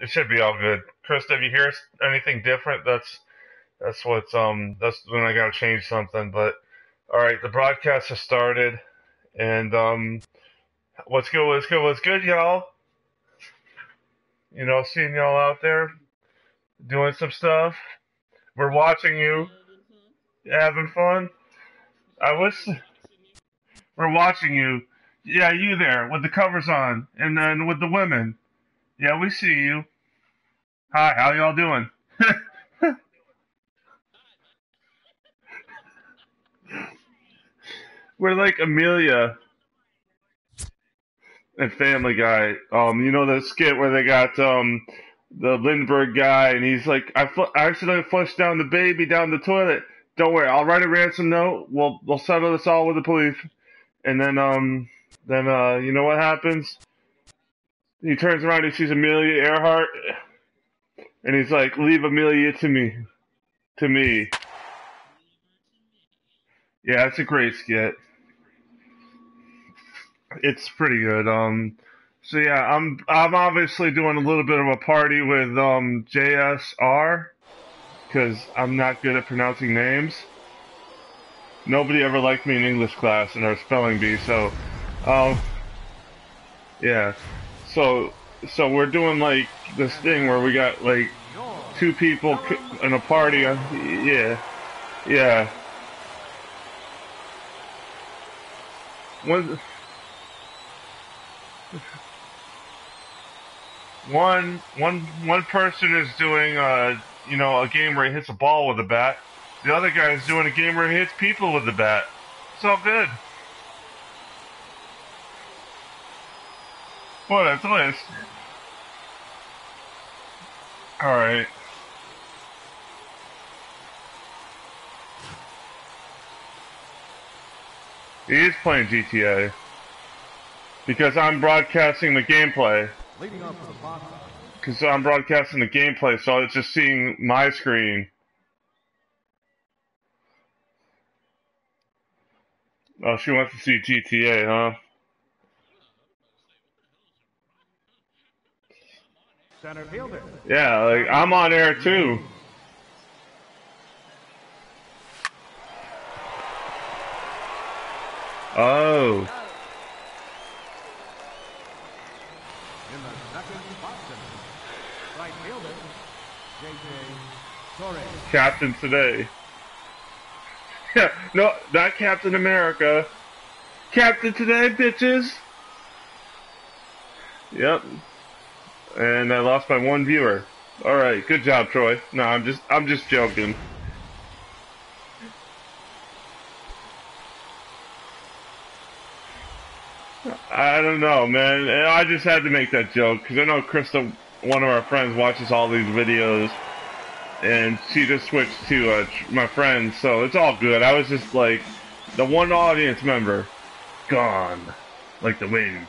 It should be all good. Chris, if you hear anything different, that's that's when I gotta change something. But all right, the broadcast has started, and what's good, what's good, y'all? Seeing y'all out there doing some stuff. We're watching you, having fun. I wish we're watching you. Yeah, you there with the covers on, and then with the women. Yeah, we see you. Hi, how y'all doing? We're like Amelia and Family Guy. The skit where they got the Lindbergh guy, and he's like, I accidentally flushed down the baby down the toilet. Don't worry, I'll write a ransom note. We'll settle this all with the police. And then you know what happens? He turns around, he sees Amelia Earhart, and he's like, leave Amelia to me, to me. Yeah, it's a great skit. It's pretty good. So yeah, I'm obviously doing a little bit of a party with JSR because I'm not good at pronouncing names. Nobody ever liked me in English class in our spelling bee, so um yeah. So we're doing like this thing where we got like two people in a party. Yeah, yeah. One one person is doing a game where he hits a ball with a bat. The other guy is doing a game where he hits people with the bat. It's all good. What a twist. Alright. He is playing GTA. Because I'm broadcasting the gameplay. Because I'm broadcasting the gameplay, so it's just seeing my screen. Oh, she wants to see GTA, huh? Yeah, like, I'm on air too. Oh. Captain today. Yeah, no, not Captain America. Captain today, bitches. Yep. And I lost my one viewer. All right, good job, Troy. No, I'm just joking. I don't know, man. I just had to make that joke because I know Krista, one of our friends, watches all these videos, and she just switched to my friend, so it's all good. I was just like the one audience member gone, like the wind.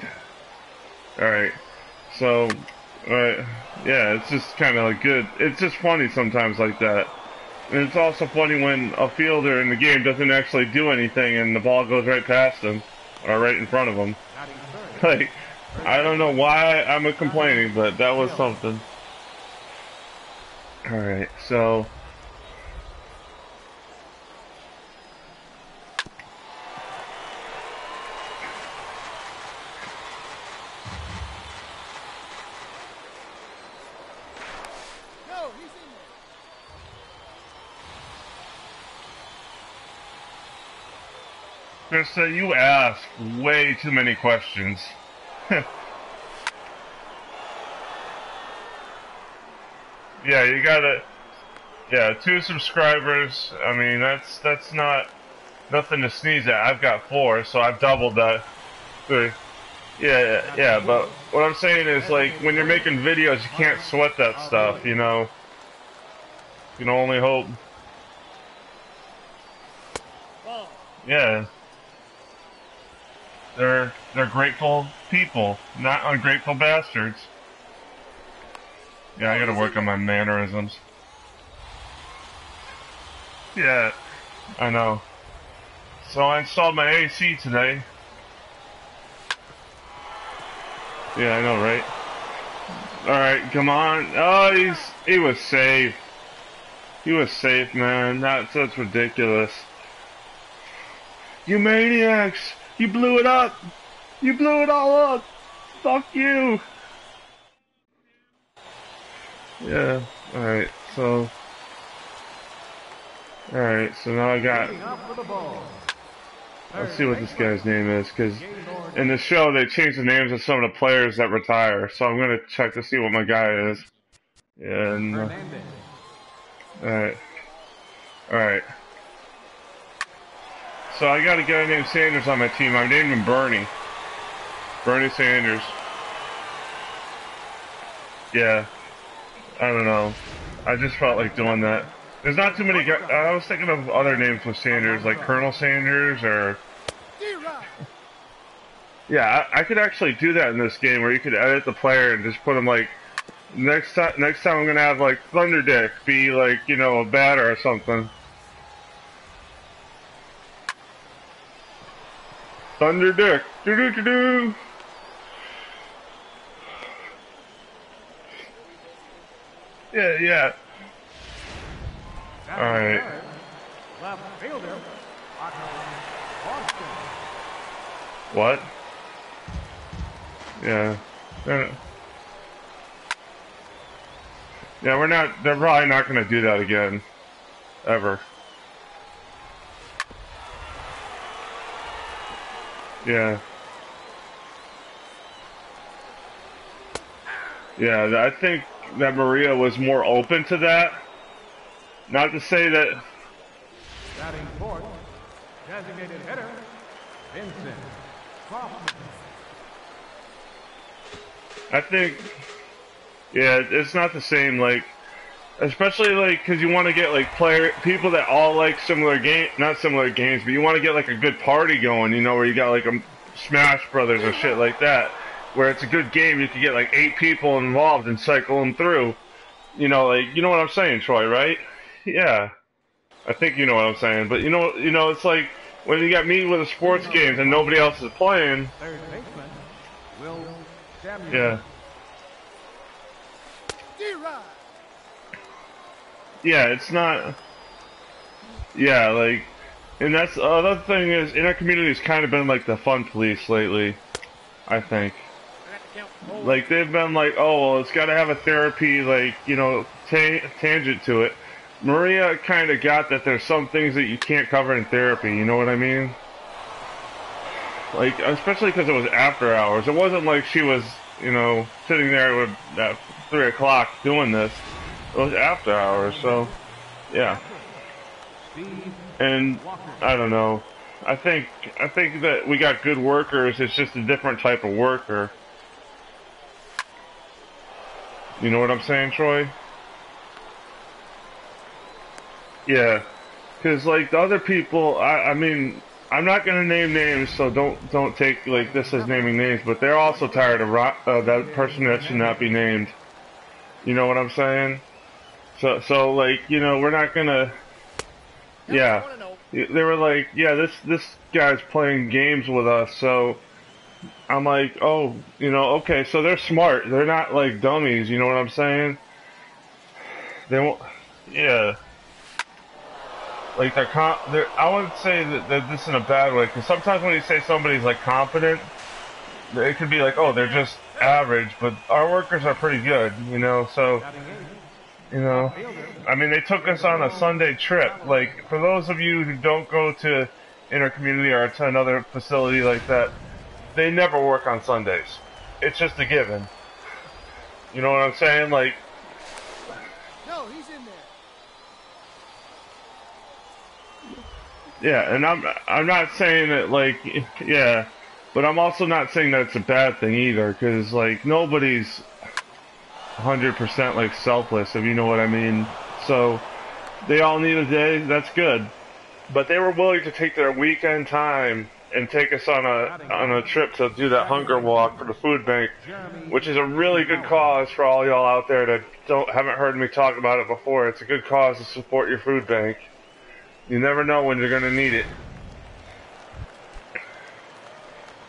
All right, so, yeah, it's just kind of like good. It's just funny sometimes like that. And it's also funny when a fielder in the game doesn't actually do anything and the ball goes right past them, or right in front of them. Like, I don't know why I'm complaining, but that was something. Alright, so... Krista, you ask way too many questions. Yeah, you gotta... Yeah, 2 subscribers. I mean, that's not nothing to sneeze at. I've got 4, so I've doubled that. Yeah, but what I'm saying is, like, when you're making videos, you can't sweat that stuff, you know? You can only hope. Yeah. They're grateful people, not ungrateful bastards. Yeah, I gotta work on my mannerisms. Yeah, I know. So I installed my AC today. Yeah, I know, right? Alright, come on. Oh, he was safe. He was safe, man. That's ridiculous. You maniacs! You blew it up! You blew it all up! Fuck you! Yeah, alright, so... Alright, so now I got... Let's see what this guy's name is, because in the show they changed the names of some of the players that retire, so I'm gonna check to see what my guy is. And... Alright. Alright. So I got a guy named Sanders on my team. I named him Bernie. Bernie Sanders. Yeah. I don't know. I just felt like doing that. There's not too many guys. I was thinking of other names with Sanders, like Colonel Sanders or... Yeah, I could actually do that in this game where you could edit the player and just put him like... Next time I'm gonna have like Thunder Dick be like, you know, a batter or something. Thunder Dick. Do do do do. Yeah, yeah. All right. What? Yeah. Yeah, we're not. They're probably not going to do that again, ever. Yeah. Yeah, I think that Maria was more open to that. Not to say that. Batting fourth, designated hitter, Vincent. I think, yeah, it's not the same. Like, especially like because you want to get like people that all like similar not similar games, but you want to get like a good party going. You know, where you got like a Smash Brothers or shit like that, where it's a good game. You could get like 8 people involved and cycle them through. You know, like you know what I'm saying, Troy, right? Yeah, I think you know what I'm saying. But you know, it's like when you got me with the sports games and nobody else is playing. Yeah. Yeah, it's not. Yeah, like, and that's the other thing is, in our community has kind of been like the fun police lately. I think. Like they've been like, oh, well, it's got to have a therapy, like you know, tangent to it. Maria kind of got that there's some things that you can't cover in therapy. You know what I mean? Like, especially because it was after hours. It wasn't like she was, you know, sitting there with at 3 o'clock doing this. It was after hours, so yeah. And I don't know. I think that we got good workers. It's just a different type of worker. You know what I'm saying, Troy? Yeah, because like the other people, I mean, I'm not gonna name names, so don't take like this as naming names. But they're also tired of that person that should not be named. You know what I'm saying? So like you know we're not gonna. Yeah, they were like, yeah, this guy's playing games with us, so I'm like, oh, you know, okay, so they're smart. They're not like dummies. You know what I'm saying? They won't. Yeah. Like they're I wouldn't say that this in a bad way, because sometimes when you say somebody's like competent, it could be like, oh, they're just average, but our workers are pretty good, you know. So, you know, I mean, they took us on a Sunday trip. Like for those of you who don't go to intercommunity or to another facility like that, they never work on Sundays. It's just a given. You know what I'm saying? Like. No, he's in there. Yeah, and I'm not saying that like yeah, but I'm also not saying that it's a bad thing either, because like nobody's 100% like selfless, if you know what I mean. So they all need a day. That's good, but they were willing to take their weekend time and take us on a trip to do that hunger walk for the food bank, which is a really good cause for all y'all out there that haven't heard me talk about it before. It's a good cause to support your food bank. You never know when you're gonna need it.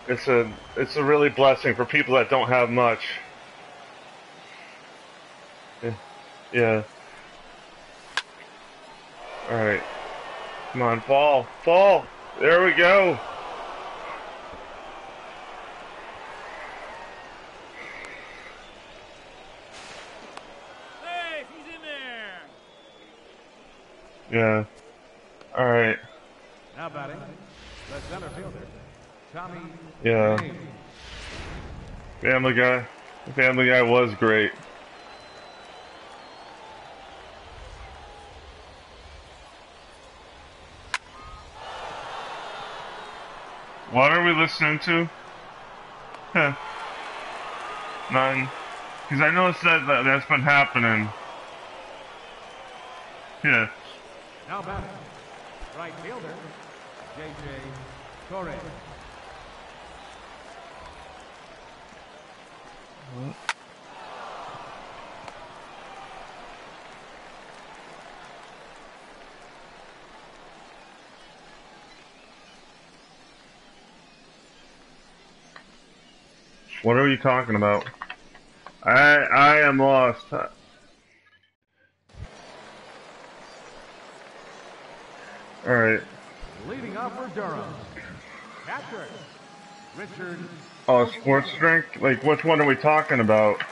It's a really blessing for people that don't have much. Yeah. Alright. Come on, fall. Fall! There we go! Hey, he's in there. Yeah. Alright. Now batting, the center fielder, Tommy. Yeah. James. Family Guy. Family Guy was great. What are we listening to? Huh. None. Because I noticed that's been happening. Yeah. Now batting, right fielder, J.J. Torres. What are you talking about? I am lost. Alright. Leading off for Durham, catcher, Richard. Oh, sports drink? Like, which one are we talking about?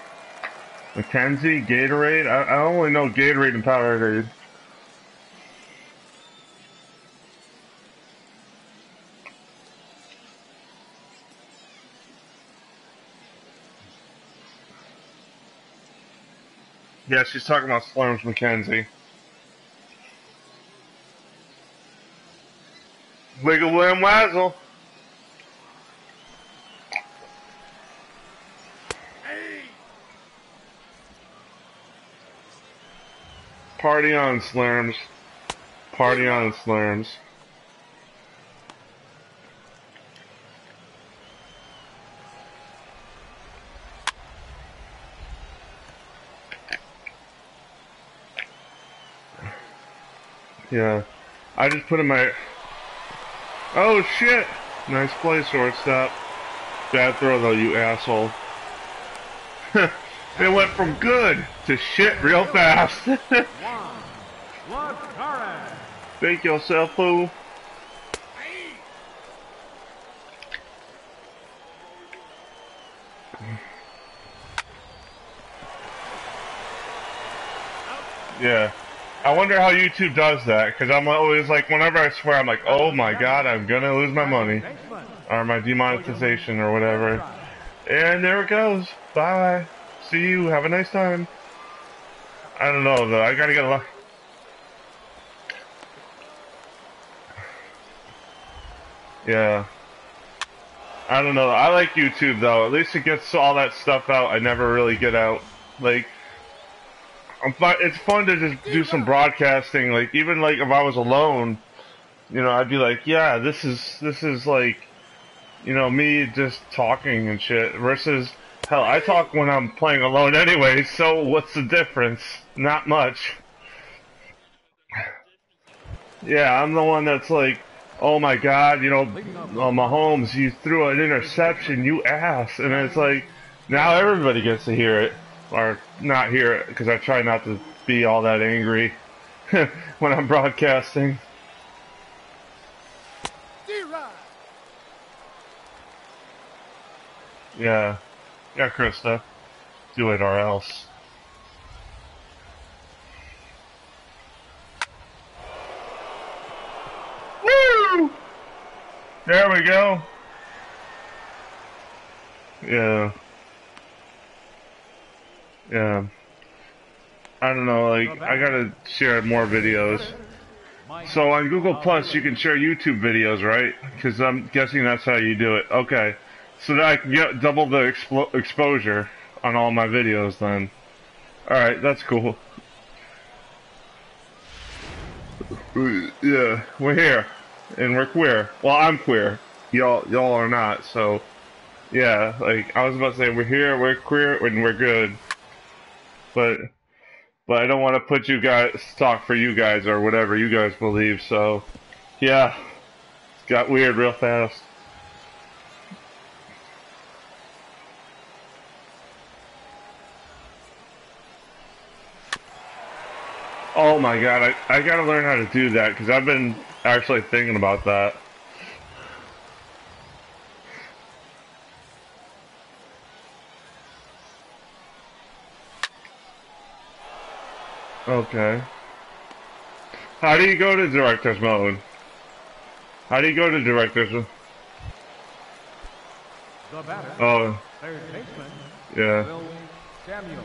Mackenzie? Gatorade? I only know Gatorade and Powerade. Yeah, she's talking about Slurms Mackenzie. Wiggle Wham Wazzle. Party on, Slurms. Party on, Slurms. Yeah. I just put in my... Oh, shit! Nice play, shortstop. Bad throw, though, you asshole. It went from good to shit real fast. Thank yourself, fool. Yeah. I wonder how YouTube does that, because I'm always like, whenever I swear, I'm like, oh my god, I'm gonna lose my money. Or my demonetization or whatever. And there it goes. Bye. See you. Have a nice time. I don't know, though. I gotta get a lot. Yeah. I don't know. I like YouTube, though. At least it gets all that stuff out I never really get out. Like, it's fun to just do some broadcasting. Like, even like if I was alone, you know, I'd be like, yeah, this is like, you know, me just talking and shit. Versus, hell, I talk when I'm playing alone anyway. So what's the difference? Not much. Yeah, I'm the one that's like, oh my god, you know, Mahomes, you threw an interception, you ass. And it's like, now everybody gets to hear it. Or not hear it, because I try not to be all that angry when I'm broadcasting. Yeah. Yeah, Krista. Do it or else. Woo! There we go. Yeah. Yeah. I don't know, like, I gotta share more videos. So on Google Plus, you can share YouTube videos, right? Because I'm guessing that's how you do it. Okay. So that I can get double the exposure on all my videos then. Alright, that's cool. Yeah, we're here. And we're queer. Well, I'm queer. Y'all are not, so... Yeah, like, I was about to say, we're here, we're queer, and we're good. But I don't want to put you guys, talk for you guys, or whatever you guys believe, so... Yeah. It got weird real fast. Oh my god, I gotta learn how to do that because I've been actually thinking about that. Okay. How do you go to director's mode? How do you go to director's mode? The batter, Oh, third baseman, yeah. Will Samuel.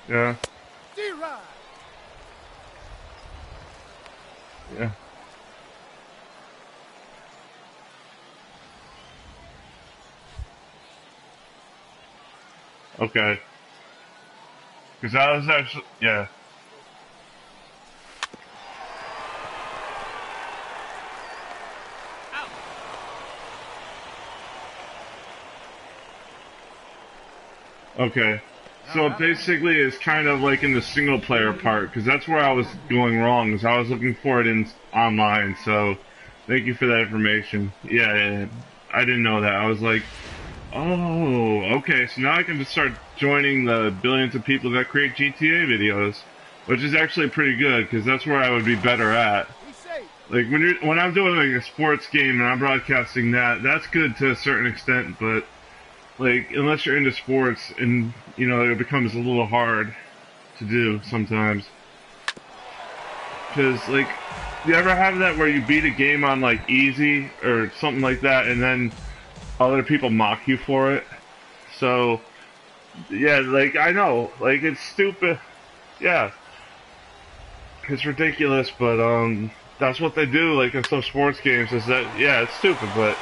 Yeah. D-Rod. Yeah. Okay. Because I was actually, yeah. Okay. So basically it's kind of like in the single player part, because that's where I was going wrong, is I was looking for it in online, so thank you for that information. Yeah, I didn't know that. I was like, oh, okay, so now I can just start joining the billions of people that create GTA videos, which is actually pretty good, because that's where I would be better at. Be safe. Like when I'm doing like a sports game and I'm broadcasting that, that's good to a certain extent, but like unless you're into sports, and you know, it becomes a little hard to do sometimes. Cause like, you ever have that where you beat a game on like easy or something like that, and then other people mock you for it? So yeah, like I know, like it's stupid. Yeah, it's ridiculous, but that's what they do. Like in some sports games, is that yeah, it's stupid, but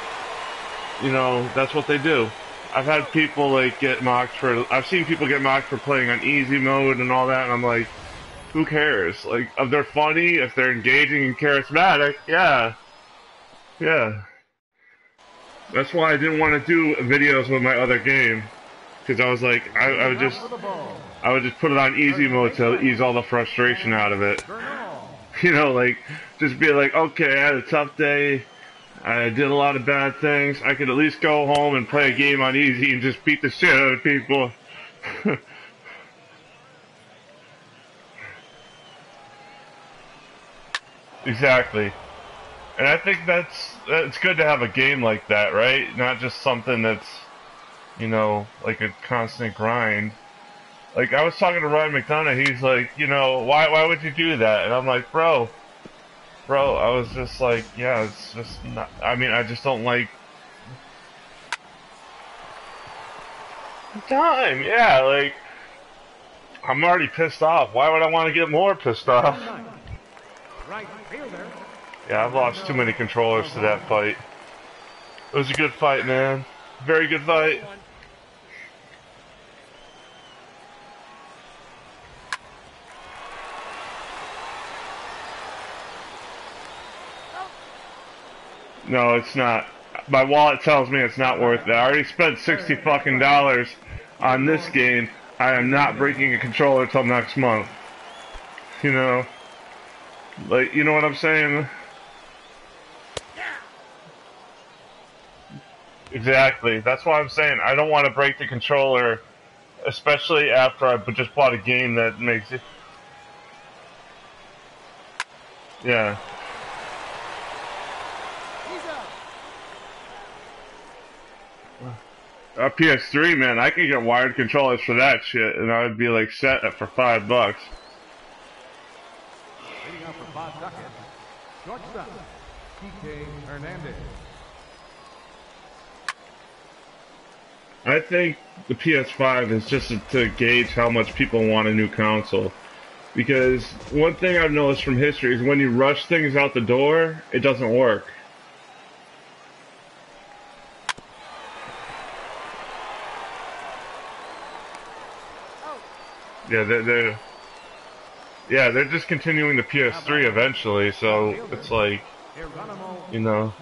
you know, that's what they do. I've had people like get mocked for. I've seen people get mocked for playing on easy mode and all that, and I'm like, who cares? Like, if they're funny, if they're engaging and charismatic, yeah, yeah. That's why I didn't want to do videos with my other game, because I was like, I would just, I would just put it on easy mode to ease all the frustration out of it. You know, like, just be like, okay, I had a tough day. I did a lot of bad things. I could at least go home and play a game on easy and just beat the shit out of people. Exactly. And I think it's good to have a game like that, right? Not just something that's, you know, like a constant grind. Like I was talking to Ryan McDonough, he's like, you know, why would you do that? And I'm like, bro, I was just like, yeah, it's just not. I mean, I just don't like time. Yeah, like I'm already pissed off. Why would I want to get more pissed off? Right fielder. Yeah, I've lost too many controllers to that fight. It was a good fight, man. Very good fight. No, it's not. My wallet tells me it's not worth it. I already spent $60 fucking on this game. I am not breaking a controller till next month. You know? Like, you know what I'm saying? Exactly. That's why I'm saying I don't want to break the controller, especially after I just bought a game that makes it. Yeah. A PS3, man, I could get wired controllers for that shit, and I would be like set for $5. Leading up for Bob Duckett. Shortstop, PK Hernandez. I think the PS5 is just to gauge how much people want a new console. Because one thing I've noticed from history is when you rush things out the door, it doesn't work. Yeah, they're just continuing the PS3 eventually, so it's like, you know,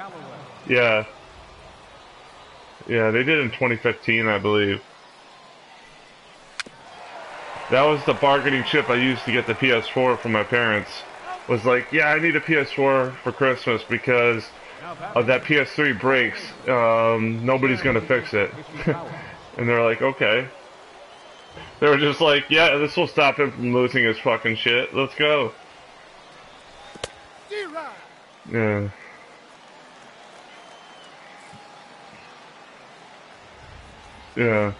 yeah. Yeah, they did in 2015, I believe. That was the bargaining chip I used to get the PS4 from my parents. Was like, yeah, I need a PS4 for Christmas because of that PS3 breaks. Nobody's gonna fix it. And they're like, okay. They were just like, yeah, this will stop him from losing his fucking shit. Let's go. Yeah. Yeah.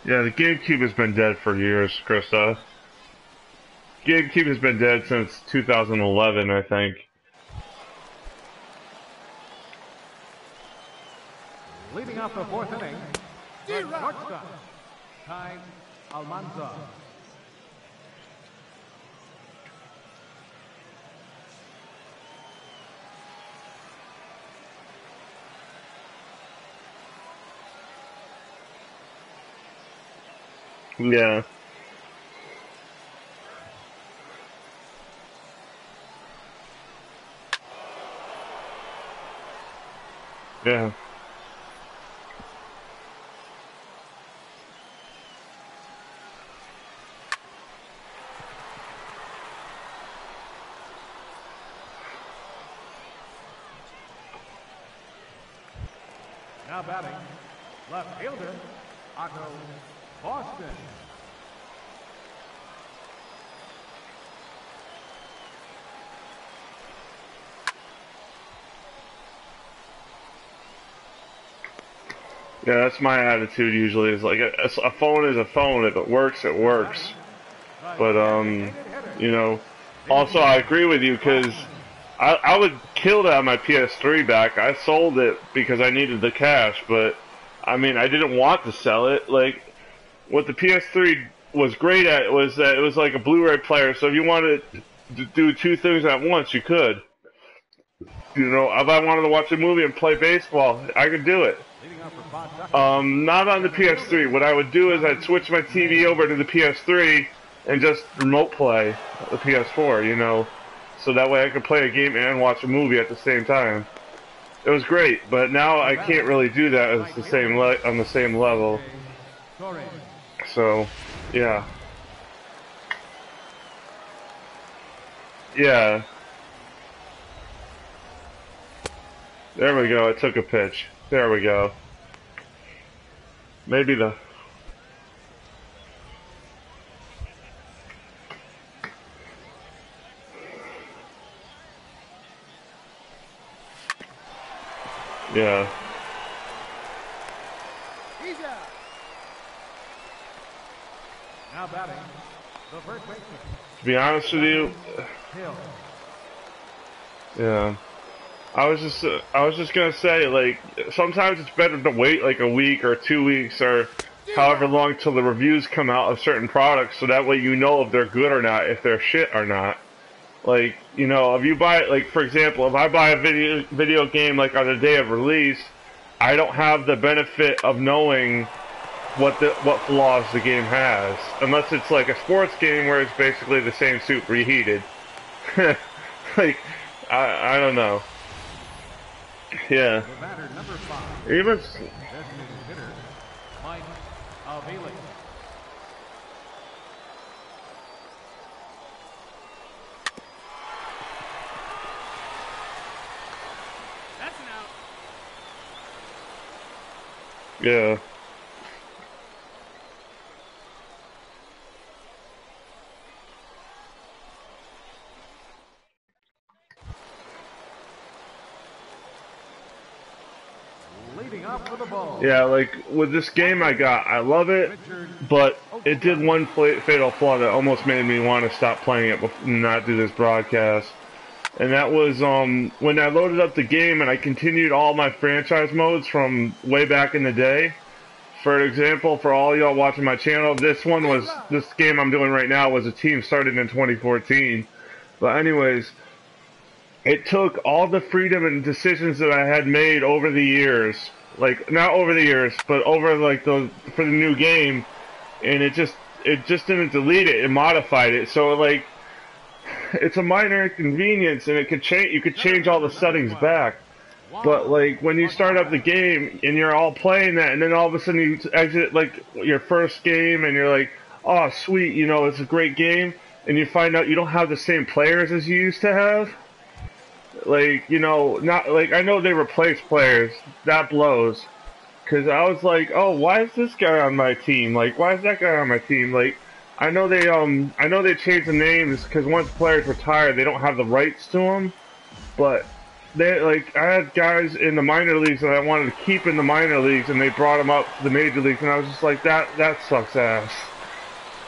Yeah, the GameCube has been dead for years, Krista. GameCube has been dead since 2011, I think. Leading off the fourth inning, the shortstop, Ty Almanza. Yeah. Yeah. Now batting, left fielder, Otto Boston. Yeah, that's my attitude usually. Is like a phone is a phone. If it works, it works. But you know, also I agree with you because I would kill to have my PS3 back. I sold it because I needed the cash, but I mean I didn't want to sell it. Like what the PS3 was great at was that it was like a Blu-ray player. So if you wanted to do two things at once, you could. You know, if I wanted to watch a movie and play baseball, I could do it. Not on the PS3. What I would do is I'd switch my TV over to the PS3 and just remote play the PS4, you know, so that way I could play a game and watch a movie at the same time. It was great, but now I can't really do that as the same on the same level. So, yeah. Yeah. There we go. I took a pitch. There we go. Maybe the... Yeah. He's out. Now batting, the first baseman. To be honest with you... Yeah. I was just gonna say, like, sometimes it's better to wait like a week or 2 weeks or however long till the reviews come out of certain products, so that way you know if they're good or not, if they're shit or not. Like, you know, if you buy, like, for example, if I buy a video game like on the day of release, I don't have the benefit of knowing what flaws the game has, unless it's like a sports game where it's basically the same suit reheated. Like, I don't know. Yeah. The batter, number 5. Even. Designated hitter, Mike Avila. That's an out. Yeah. Leading off with the ball. Yeah, like with this game I love it, but it did one fatal flaw that almost made me want to stop playing it and not do this broadcast. And that was when I loaded up the game and I continued all my franchise modes from way back in the day. For example, for all y'all watching my channel, this game I'm doing right now was a team started in 2014. But anyways, it took all the freedom and decisions that I had made over the years, like not over the years, but over like for the new game, and it just didn't delete it. It modified it, so like it's a minor inconvenience, and it could change. You could change all the settings back. But like when you start up the game and you're all playing that, and then all of a sudden you exit like your first game, and you're like, oh sweet, you know, it's a great game. and you find out you don't have the same players as you used to have. Like, you know, not like I know they replace players. That blows. Cause I was like, oh, why is this guy on my team? Like, why is that guy on my team? Like, I know they changed the names because once players retire, they don't have the rights to them. But they like, I had guys in the minor leagues that I wanted to keep in the minor leagues, and they brought them up to the major leagues, and I was just like, that sucks ass.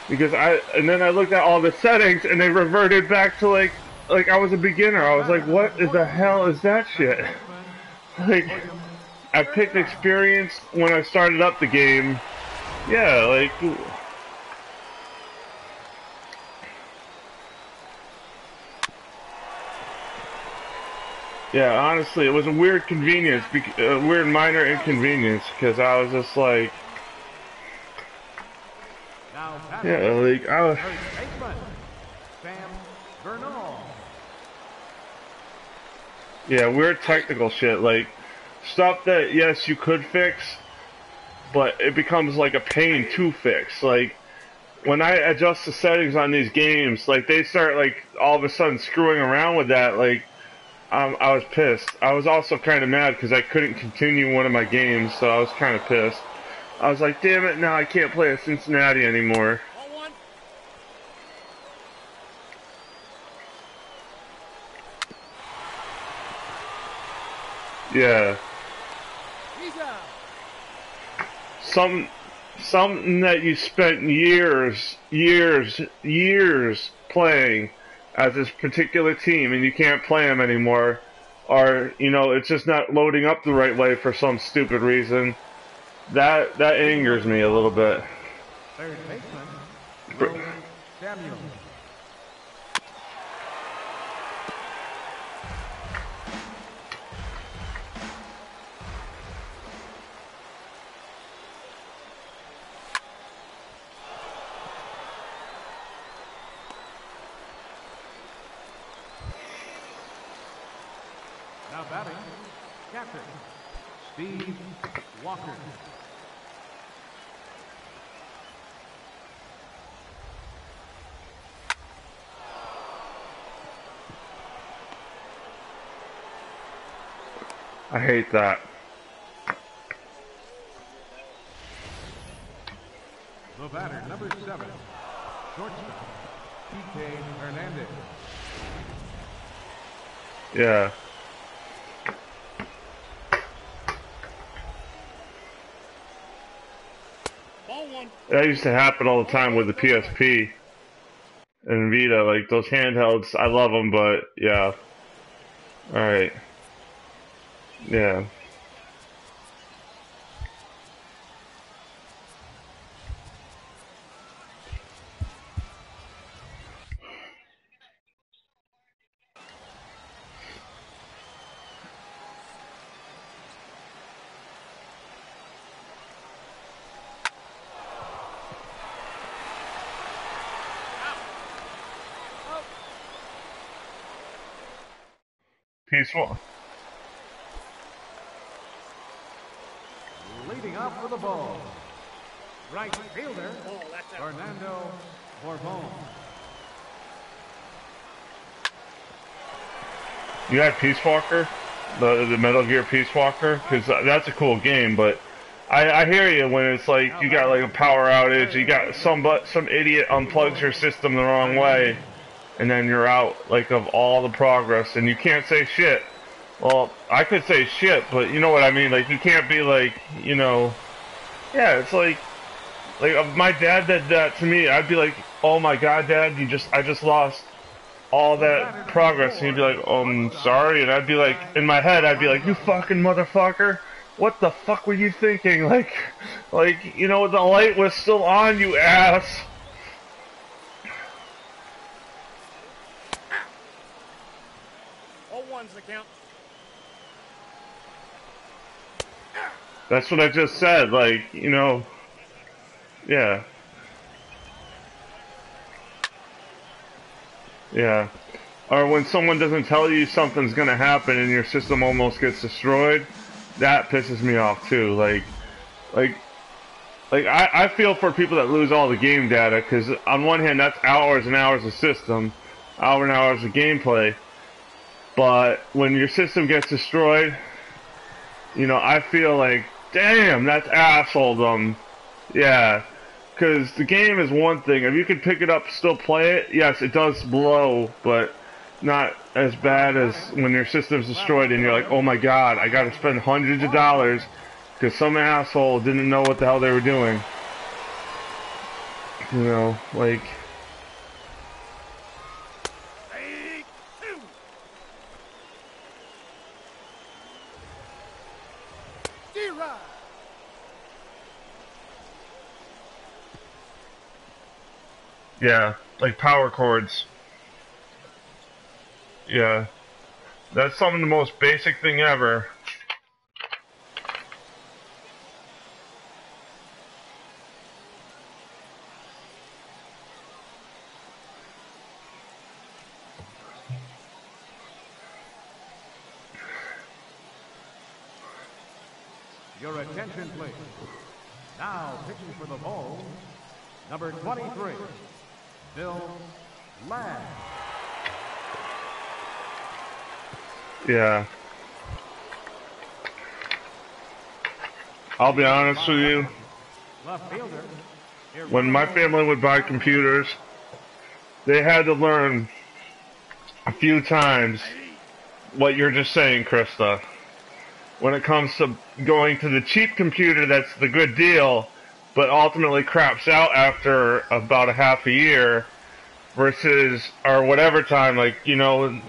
Because and then I looked at all the settings, and they reverted back to like I was a beginner. I was like, what the hell is that shit? Like. I picked experience when I started up the game. Yeah, like... Yeah, honestly, it was a weird convenience, a weird minor inconvenience, because I was just like... Yeah, like, I was... Yeah, weird technical shit, like... Stuff that, yes, you could fix, but it becomes like a pain to fix. Like, when I adjust the settings on these games, like, they start, like, all of a sudden screwing around with that, like, I was pissed. I was also kind of mad because I couldn't continue one of my games, so I was kind of pissed. I was like, damn it, now I can't play as Cincinnati anymore. Yeah. Something that you spent years playing as this particular team, and you can't play them anymore, or you know it's just not loading up the right way for some stupid reason. That angers me a little bit. Third baseman, Samuel. Now batting, captain, Steve Walker. I hate that. The batter, number 7, shortstop, P.K. Hernandez. Yeah. That used to happen all the time with the PSP and Vita, like those handhelds. I love them, but yeah. All right. Yeah. Peaceful. Leading off for the ball, right fielder, Fernando Bourbon. You had Peace Walker, the Metal Gear Peace Walker, because that's a cool game. But I hear you when it's like you got like a power outage, you got some idiot unplugs your system the wrong way, and then you're out like of all the progress, and you can't say shit. Well, I could say shit, but you know what I mean. Like you can't be like, you know, yeah. It's like if my dad did that to me, I'd be like, oh my god, Dad, I just lost all that progress, and he'd be like, oh, I'm sorry, and I'd be like, in my head, I'd be like, you fucking motherfucker, what the fuck were you thinking? Like, you know, the light was still on, you ass. All one's the count. That's what I just said, like, you know, yeah. Yeah. Or when someone doesn't tell you something's gonna happen and your system almost gets destroyed, that pisses me off too. Like like I feel for people that lose all the game data, because on one hand that's hours and hours of system, hours and hours of gameplay, but when your system gets destroyed, you know, I feel like, damn, that's assholedom. Yeah, because the game is one thing. If you can pick it up, still play it, yes, it does blow, but not as bad as when your system's destroyed and you're like, oh my god, I gotta spend hundreds of dollars because some asshole didn't know what the hell they were doing. You know, like... Yeah, like power cords. Yeah. That's some of the most basic thing ever. Your attention, please. Now pitching for the Bulls, number 23, Bill Ladd. Yeah. I'll be honest with you. Left fielder. When my family would buy computers, they had to learn a few times what you're just saying, Krista. When it comes to going to the cheap computer that's the good deal, but ultimately craps out after about a half a year, versus, or whatever time, like, you know,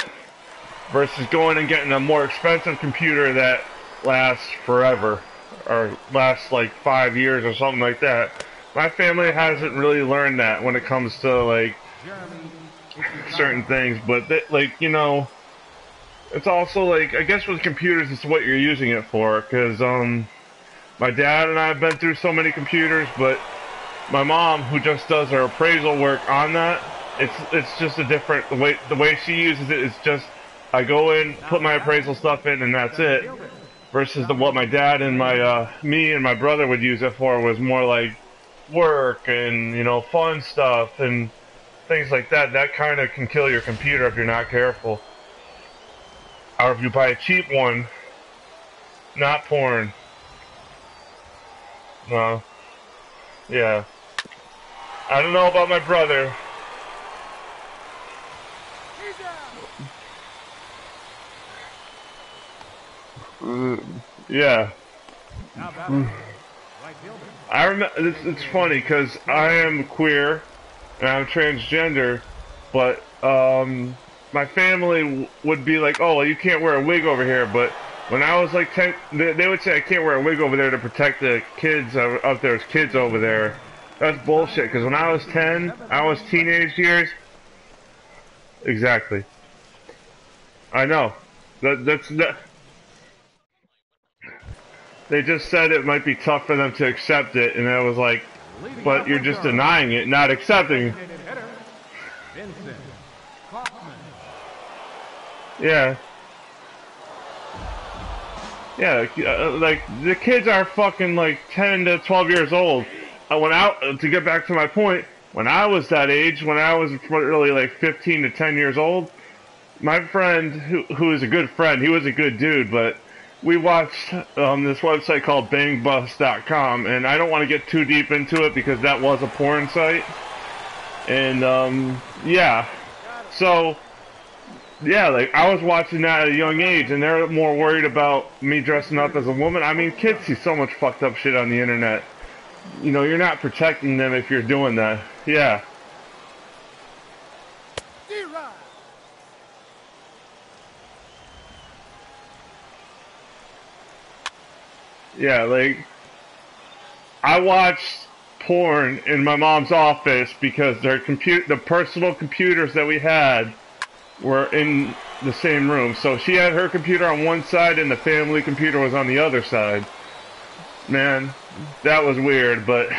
versus going and getting a more expensive computer that lasts forever, or lasts like 5 years or something like that. My family hasn't really learned that when it comes to, like, certain things, but, they, like, you know, it's also, like, I guess with computers, it's what you're using it for, because, my dad and I have been through so many computers, but my mom, who just does her appraisal work on that, it's just a different, the way she uses it is just, I go in, put my appraisal stuff in, and that's it, versus what my dad and me and my brother would use it for was more like work and, you know, fun stuff and things like that. That kind of can kill your computer if you're not careful. Or if you buy a cheap one, not porn. No. Yeah. I don't know about my brother. Yeah. I remember. It's funny because I am queer and I'm transgender, but my family would be like, "Oh, well, you can't wear a wig over here." But when I was like 10, they would say I can't wear a wig over there to protect the kids up there's kids over there. That's bullshit. Because when I was 10, I was teenage years. Exactly. I know. That's. They just said it might be tough for them to accept it, and I was like, but you're just denying it, not accepting. Yeah. Yeah, like, the kids are fucking, like, 10 to 12 years old. To get back to my point, when I was that age, when I was really, like, 15 to 10 years old, my friend, who is a good friend, he was a good dude, but we watched this website called bangbus.com, and I don't want to get too deep into it because that was a porn site. And, yeah. So, yeah, like, I was watching that at a young age, and they're more worried about me dressing up as a woman. I mean, kids see so much fucked up shit on the internet. You know, you're not protecting them if you're doing that. Yeah. Yeah, like, I watched porn in my mom's office because the personal computers that we had were in the same room. So she had her computer on one side and the family computer was on the other side. Man, that was weird, but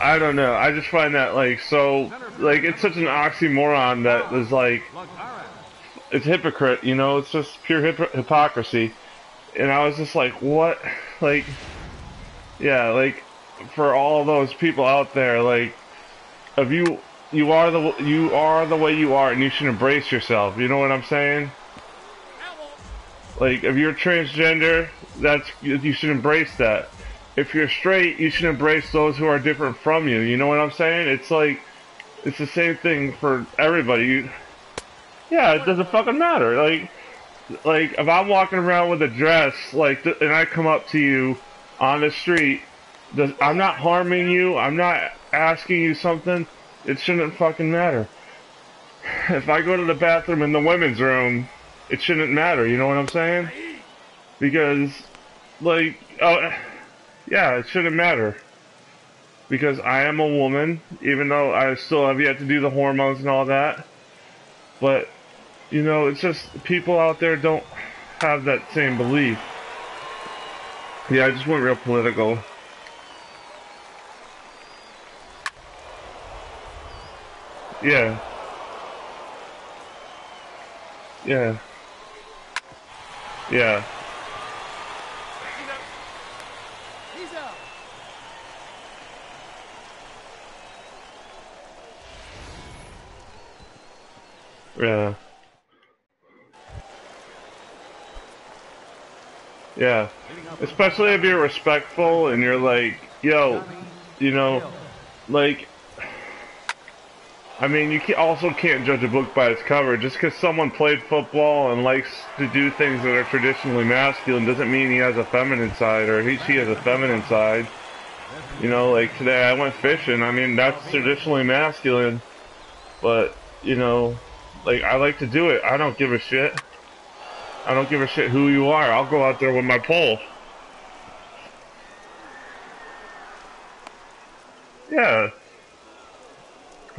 I don't know. I just find that, like, so, like, it's such an oxymoron that is, like, it's hypocrite, you know? It's just pure hypocrisy. And I was just like, what? Like, yeah, like, for all those people out there, like, if you are the way you are, and you should embrace yourself. You know what I'm saying? Like, if you're transgender, you should embrace that. If you're straight, you should embrace those who are different from you. You know what I'm saying? It's like, it's the same thing for everybody. Yeah, it doesn't fucking matter. Like if I'm walking around with a dress, and I come up to you on the street, I'm not harming you. I'm not asking you something. It shouldn't fucking matter. If I go to the bathroom in the women's room, it shouldn't matter. You know what I'm saying? Because, like, yeah, it shouldn't matter. Because I am a woman, even though I still have yet to do the hormones and all that. But, you know, it's just people out there don't have that same belief. Yeah, I just went real political. Yeah. Yeah. Yeah. He's out. Yeah. Yeah. Especially if you're respectful and you're like, yo, you know, like, I mean, you also can't judge a book by its cover. Just because someone played football and likes to do things that are traditionally masculine doesn't mean he has a feminine side or she has a feminine side. You know, like today I went fishing. I mean, that's traditionally masculine. But, you know, like, I like to do it. I don't give a shit. I don't give a shit who you are. I'll go out there with my pole. Yeah.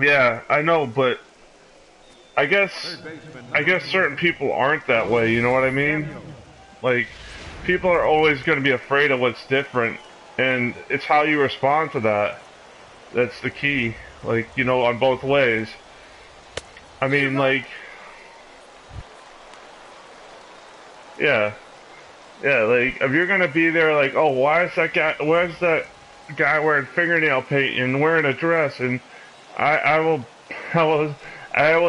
Yeah, I know, but I guess certain people aren't that way, you know what I mean? Like, people are always going to be afraid of what's different, and it's how you respond to that. That's the key, like, you know, on both ways. I mean, like, yeah, like, if you're going to be there, like, oh, where's that guy wearing fingernail paint and wearing a dress, and I will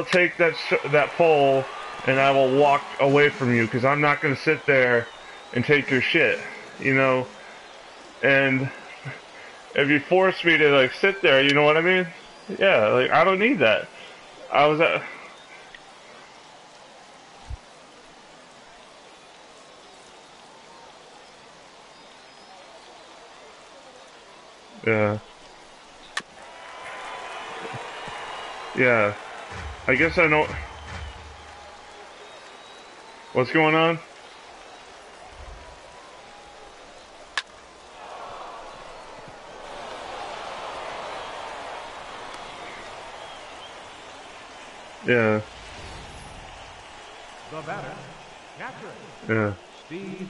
take that pole and I will walk away from you because I'm not going to sit there and take your shit, you know. And if you force me to like sit there, you know what I mean? Yeah, like I don't need that. I was at. Yeah. Yeah. I guess I know. What's going on? Yeah. The batter, catcher, Yeah. Steve.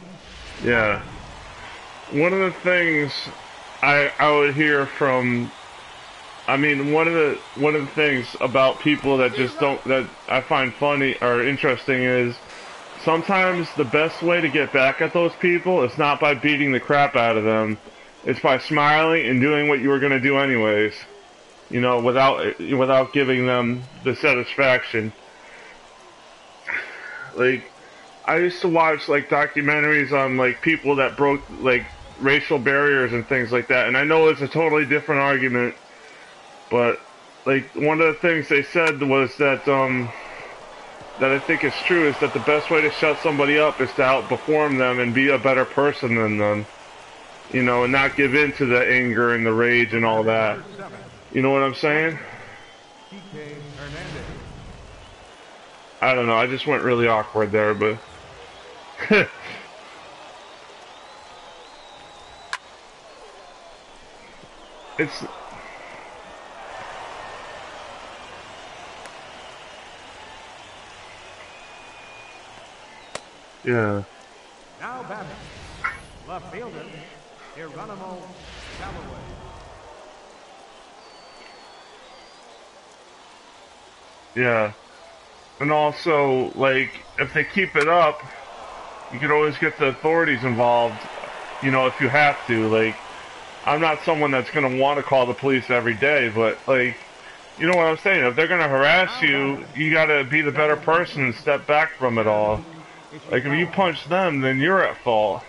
Yeah. One of the things I would hear from, I mean, one of the things about people that just don't, that I find funny or interesting is sometimes the best way to get back at those people is not by beating the crap out of them. It's by smiling and doing what you were going to do anyways. You know, without giving them the satisfaction. Like, I used to watch like documentaries on like people that broke like racial barriers and things like that, and I know it's a totally different argument, but like one of the things they said was that that I think is true is that the best way to shut somebody up is to outperform them and be a better person than them, you know, and not give in to the anger and the rage and all that. You know what I'm saying? I don't know, I just went really awkward there, but it's yeah. Now batting, left fielder, Geronimo Callaway. Yeah. And also, like, if they keep it up, you could always get the authorities involved, you know, if you have to. Like, I'm not someone that's gonna want to call the police every day, but like, you know what I'm saying? If they're gonna harass you, you gotta be the better person and step back from it all. Like, if you punch them, then you're at fault.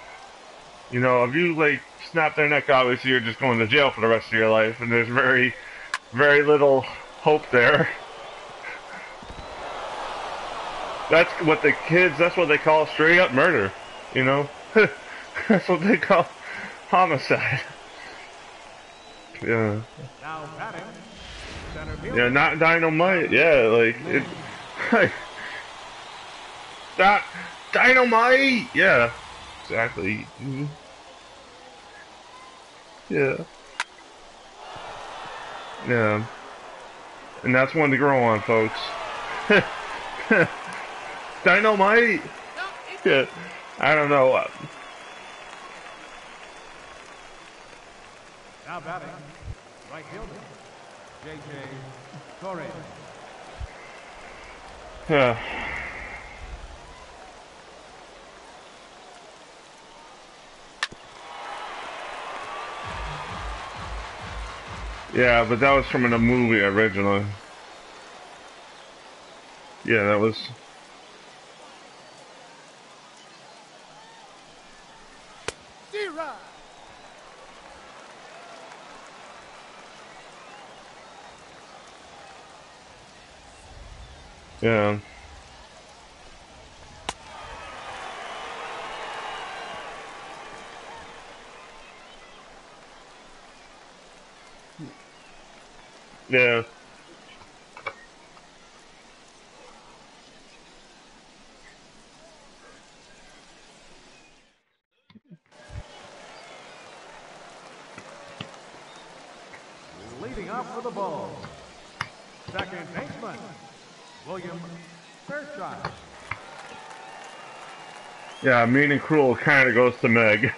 You know, if you like snap their neck, obviously you're just going to jail for the rest of your life, and there's very, very little hope there. That's what the kids, that's what they call straight up murder, you know? That's what they call homicide. Yeah. Now batting, center field. Yeah, not dynamite. Yeah, like, it, like, that, dynamite! Yeah, exactly. Mhm. Yeah. Yeah. And that's one to grow on, folks. Dynamite! Yeah. I don't know. Now batting, right fielder, JSR. Yeah. Yeah, but that was from a movie originally. Yeah, that was... D-Rod. Yeah. Yeah. Leading off for the ball, second baseman, William Fairchild. Yeah, mean and cruel kind of goes to Meg.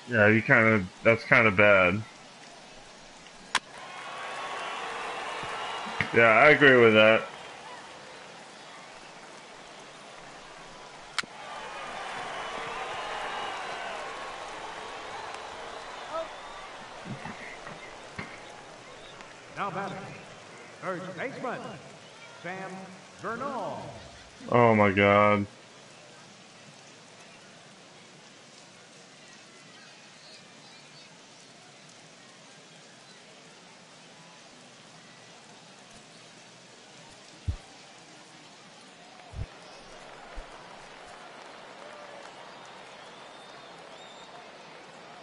Yeah, you kind of, that's kind of bad. Yeah, I agree with that. Now batting, first baseman, Sam Bernal. Oh my god.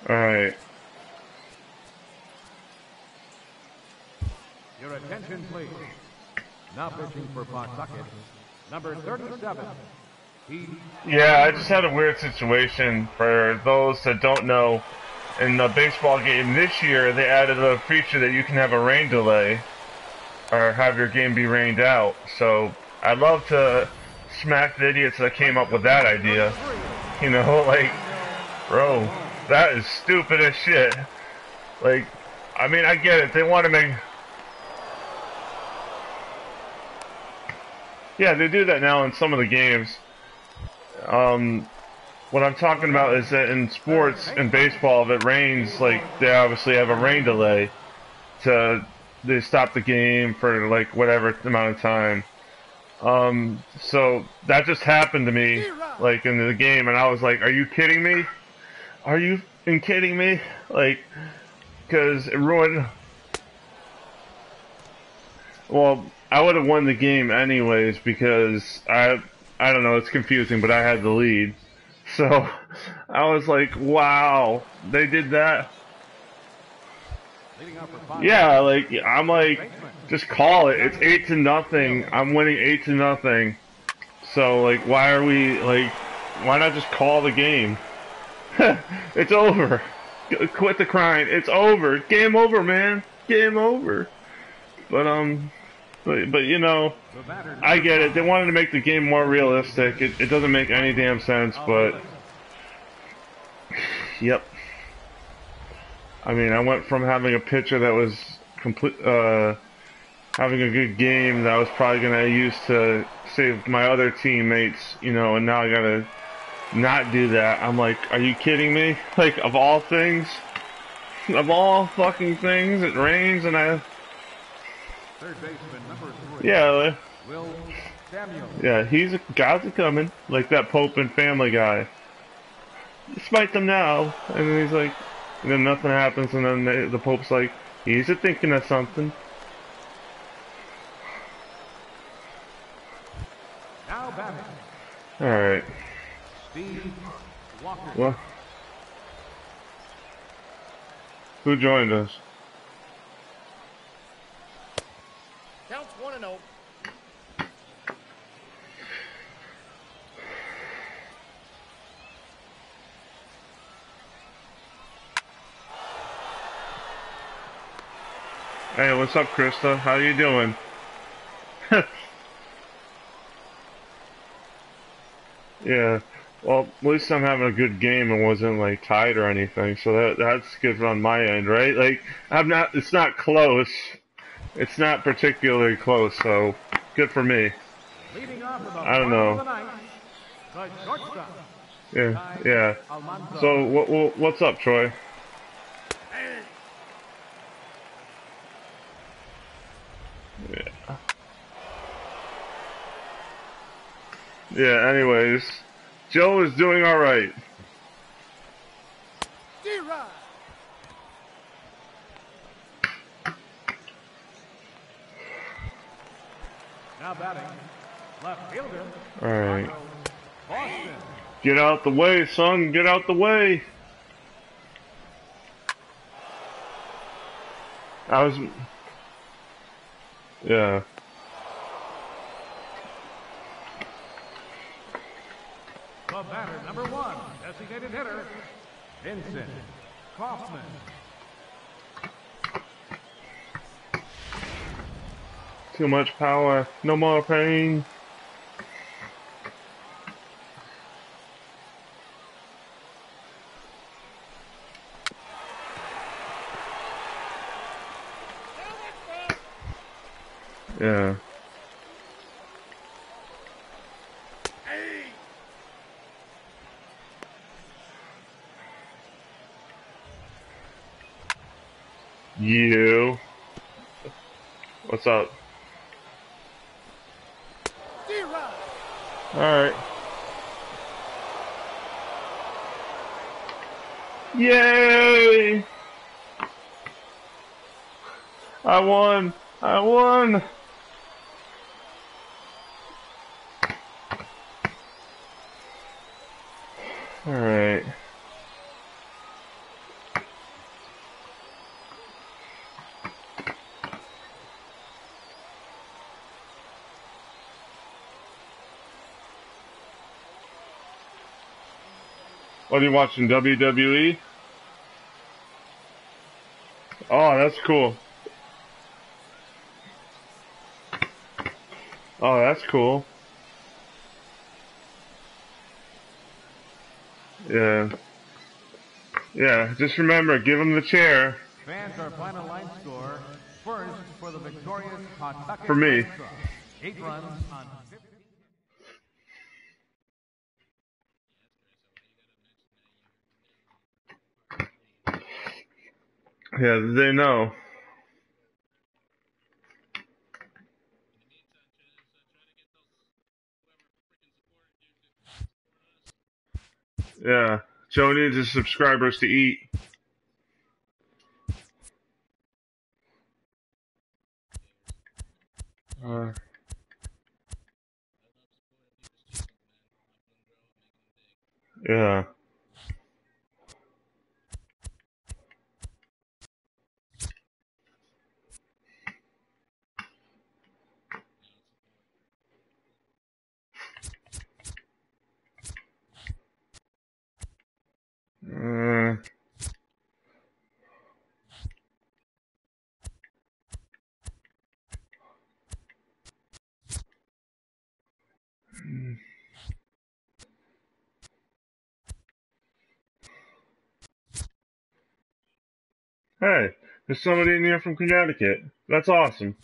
Alright. Your attention, please. Now pitching for Pawtucket, number 37. Yeah, I just had a weird situation. For those that don't know, in the baseball game this year, they added a feature that you can have a rain delay, or have your game be rained out. So, I'd love to smack the idiots that came up with that idea. You know, like, bro, that is stupid as shit. Like, I mean, I get it. They want to make... Yeah, they do that now in some of the games. What I'm talking about is that in sports and baseball, if it rains, like, they obviously have a rain delay they stop the game for, like, whatever amount of time. So that just happened to me, like, in the game, and I was like, are you kidding me? Are you f***ing kidding me? Like, because it ruined... Well, I would have won the game anyways, because I don't know, it's confusing, but I had the lead. So, I was like, wow, they did that? Yeah, like, I'm like, just call it. It's 8-0. I'm winning 8-0. So, like, why are we, like, why not just call the game? It's over. Quit the crying. It's over. Game over, man. Game over. But you know, I get it. They wanted to make the game more realistic. It doesn't make any damn sense, but yep. I mean, I went from having a pitcher that was having a good game that I was probably gonna use to save my other teammates, you know, and now I gotta not do that. I'm like, are you kidding me? Like, of all things, of all fucking things, it rains and I. Third baseman number 3. Yeah, Will Samuel. yeah, God's a coming, like that Pope and Family Guy. Smite them now, and then he's like, and then nothing happens, and then the Pope's like, he's a thinking of something. Now batting. All right. Steve Walker. Well, who joined us? Counts 1-0. Hey, what's up, Krista? How you doing? Yeah. Well, at least I'm having a good game and wasn't like tied or anything, so that's good on my end, right? Like I'm not. It's not close. It's not particularly close, so good for me. Leading off with the I don't bottom of know. the ninth, the shortstop. Yeah, yeah. Almanzo. So what's up, Troy? Yeah. Yeah. Anyways, Joe is doing all right. D-Rod. Now batting, left fielder. All right. Boston. Get out the way, son. Get out the way. I was. Yeah. The batter, number 1, designated hitter, Vincent Kaufman. Too much power. No more pain. Yeah. You. What's up? D-Rod. Alright. Yay! I won! I won! Alright. What are you watching, WWE? Oh, that's cool. Oh, that's cool. Yeah. Yeah, just remember, give him the chair. Fans, our final line score. First for the victorious Pawtucket For me. Red Sox. 8 runs on 50. Yeah, they know. Yeah. Joe needs his subscribers to eat. Yeah. Hey, there's somebody in here from Connecticut. That's awesome.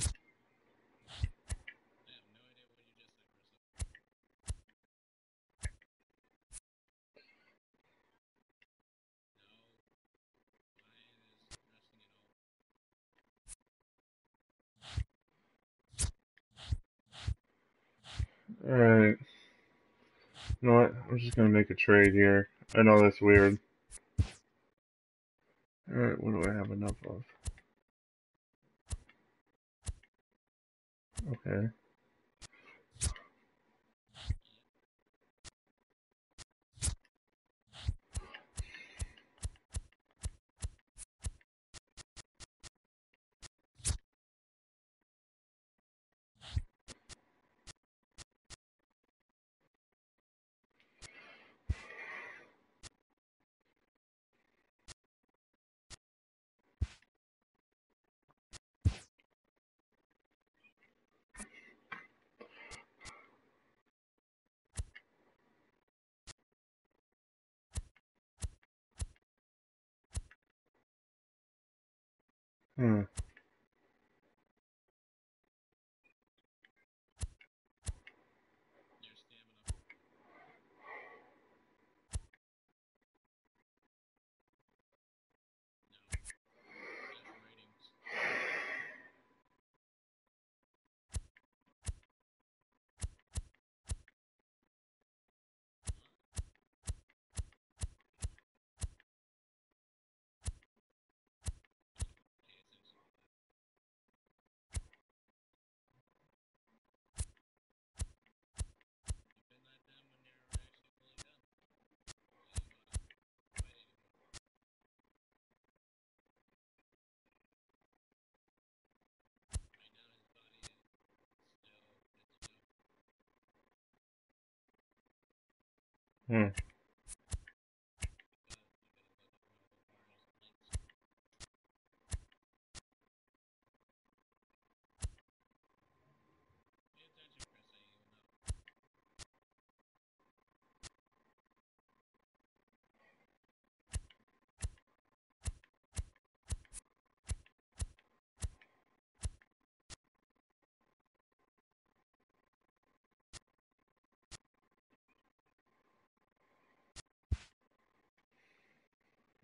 Alright. You know what? I'm just gonna make a trade here. I know that's weird. Alright, what do I have enough of? Okay. Hmm. Hmm.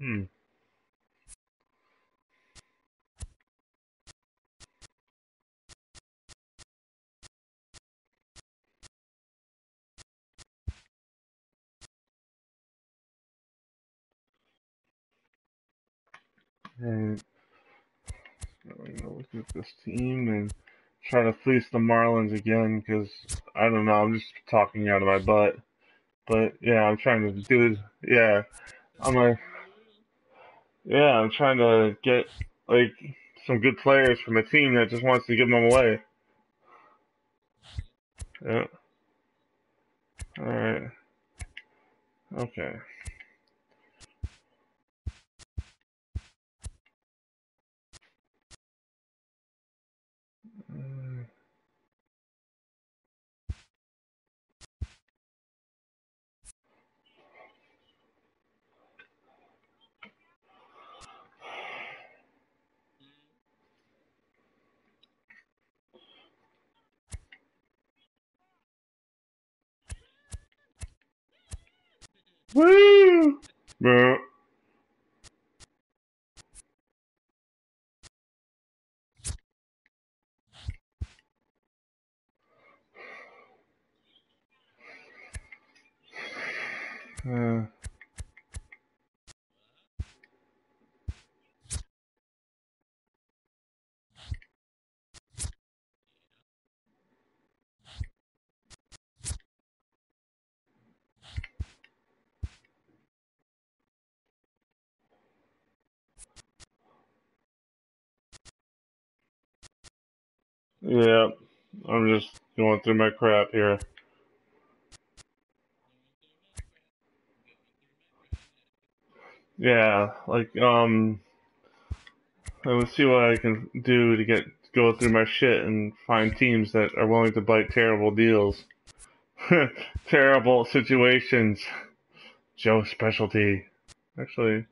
Hmm. Alright. I'm gonna look at this team and try to fleece the Marlins again, because I don't know, I'm just talking out of my butt. But yeah, I'm trying to do, yeah, I'm like, yeah, I'm trying to get like some good players from a team that just wants to give them away. Yeah. All right. Okay. Uh, Woo! Bro. Uh, yeah, I'm just going through my crap here. Yeah, like let's see what I can do to go through my shit and find teams that are willing to bite terrible deals. Terrible situations. Joe's specialty. Actually,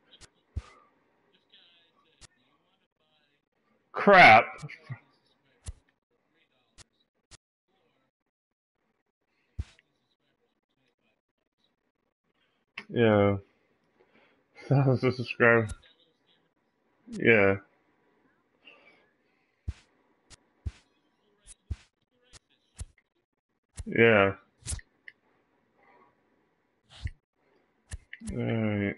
crap. Yeah. Thousands of subscribers. Yeah. Yeah. Alright.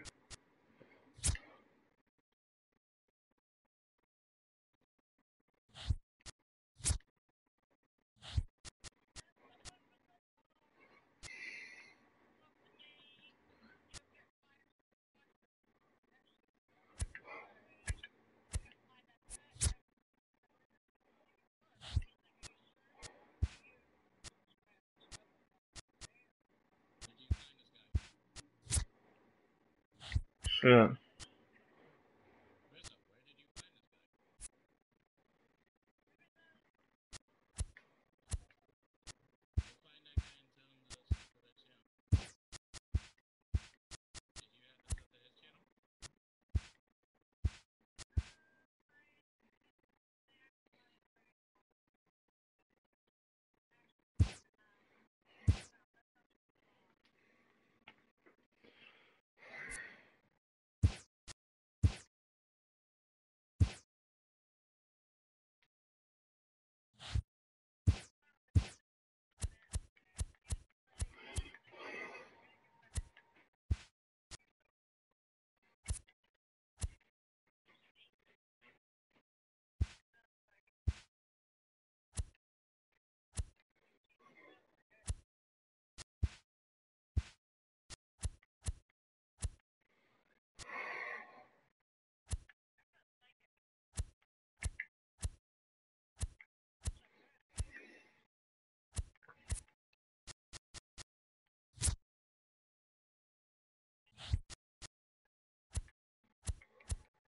Shit.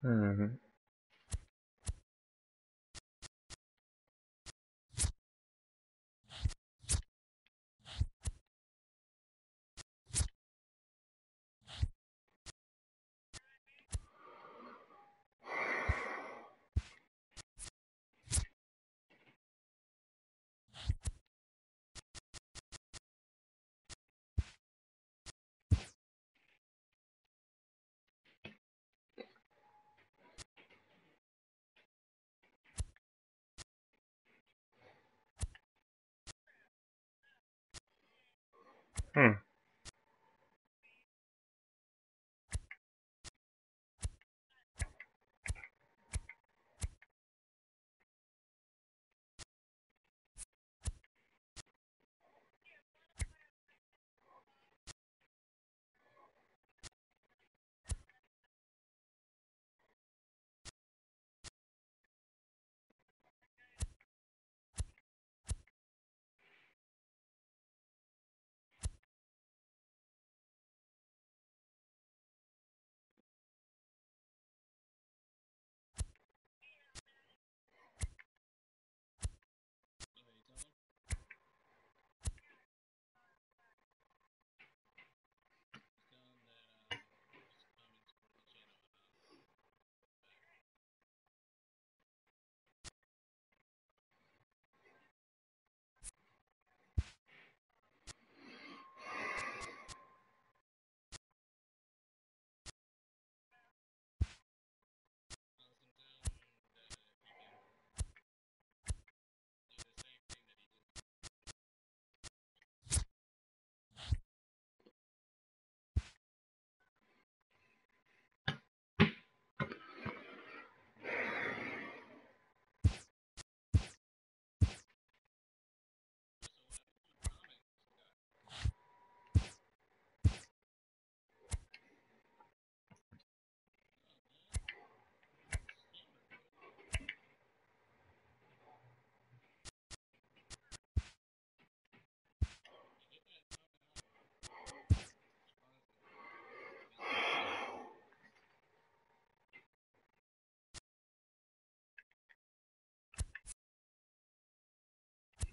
Mhm. Hmm.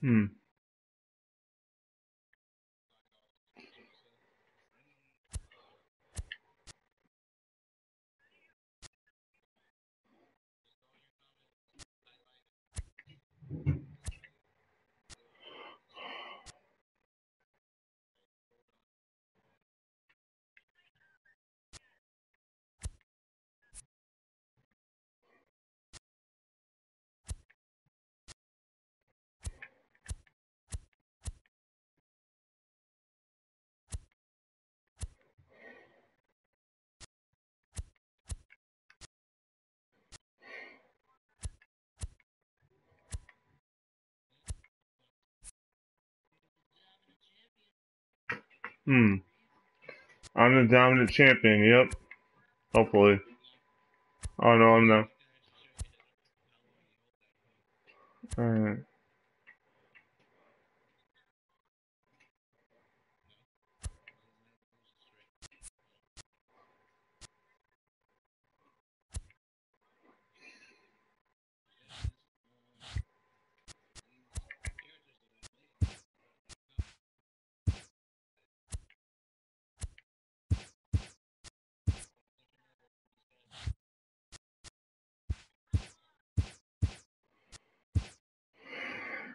Hmm. I'm the dominant champion, yep. Hopefully. Oh no, I'm not. Alright.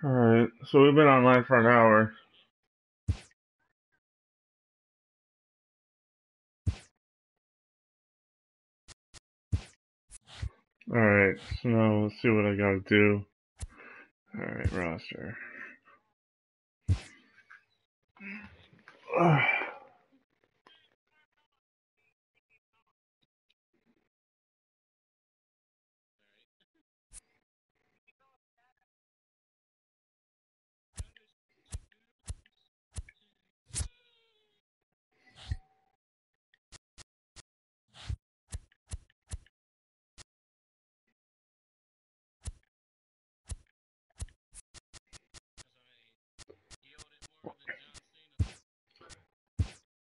Alright, so we've been online for an hour. Alright, so now let's see what I gotta do. Alright, roster.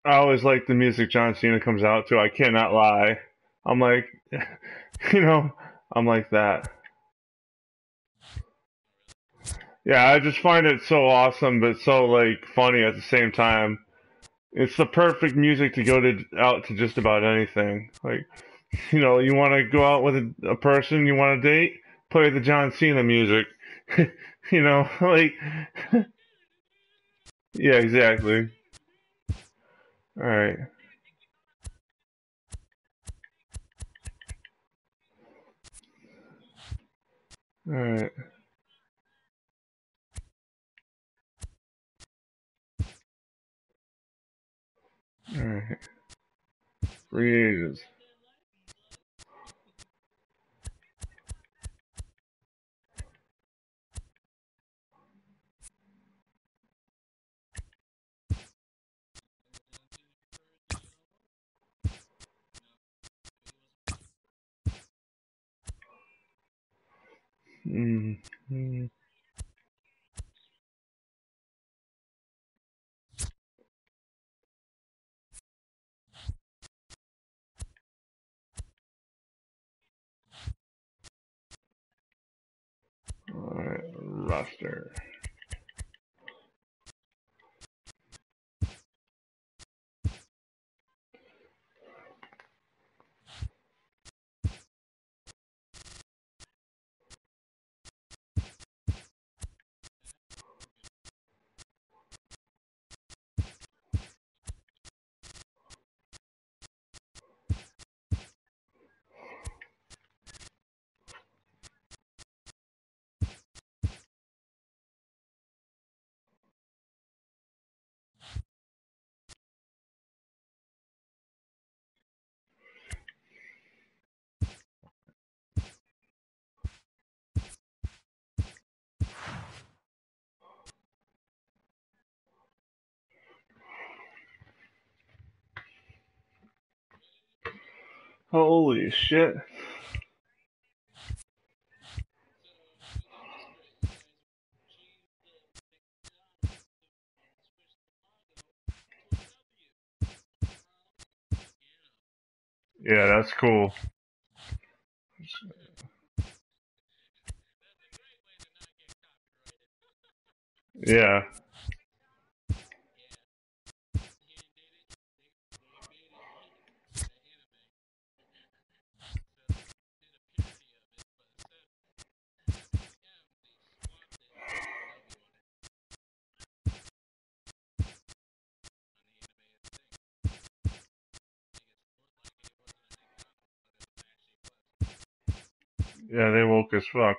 I always like the music John Cena comes out to. I cannot lie. I'm like, I'm like that. Yeah, I just find it so awesome, but so like funny at the same time. It's the perfect music to go to out to just about anything. Like, you want to go out with a person you want to date, play the John Cena music. Like, yeah, exactly. All right, all right, all right. Free agents. Mm-hmm. All right, roster. Holy shit. Yeah, that's cool. Yeah. Yeah, they woke as fuck.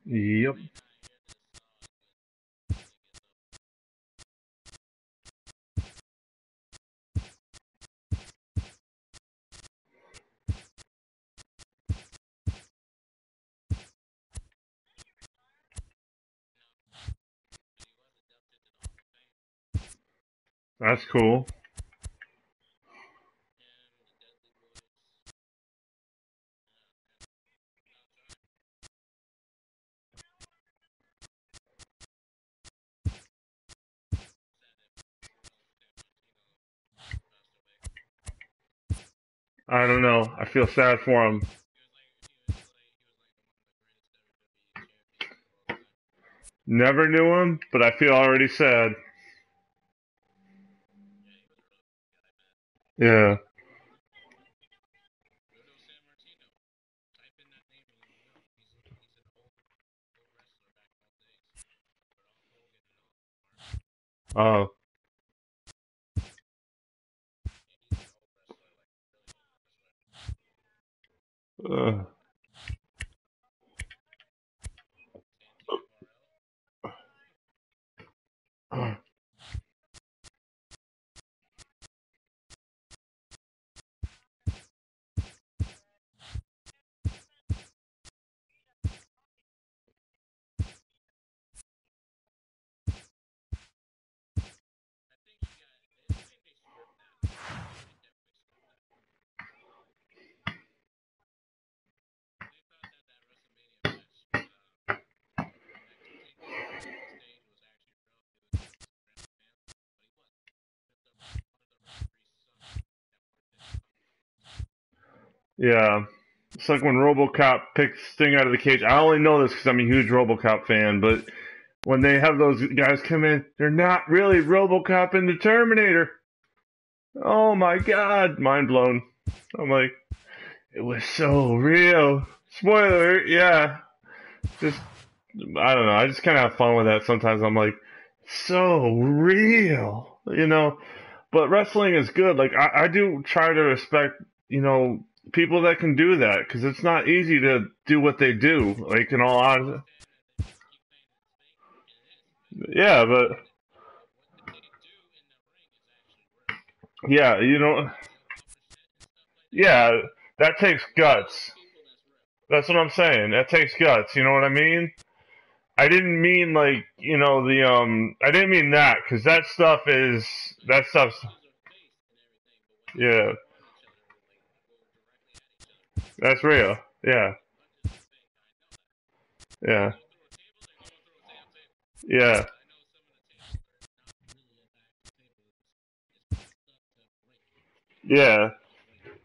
Yep. That's cool. I don't know. I feel sad for him. Never knew him, but I feel already sad. Yeah. Oh. Uh, yeah. It's like when RoboCop picks Sting out of the cage. I only know this because I'm a huge RoboCop fan, but when they have those guys come in, they're not really RoboCop and the Terminator. Oh my god, mind blown. I'm like, it was so real. Spoiler, yeah. Just, I don't know. I just kind of have fun with that sometimes. I'm like, so real, you know. But wrestling is good. Like, I do try to respect, people that can do that because it's not easy to do what they do. Like, in all honesty. Yeah, but, yeah, yeah, that takes guts. That's what I'm saying. That takes guts. You know what I mean? I didn't mean like I didn't mean that because that stuff's yeah, that's real. Yeah, yeah, yeah, yeah.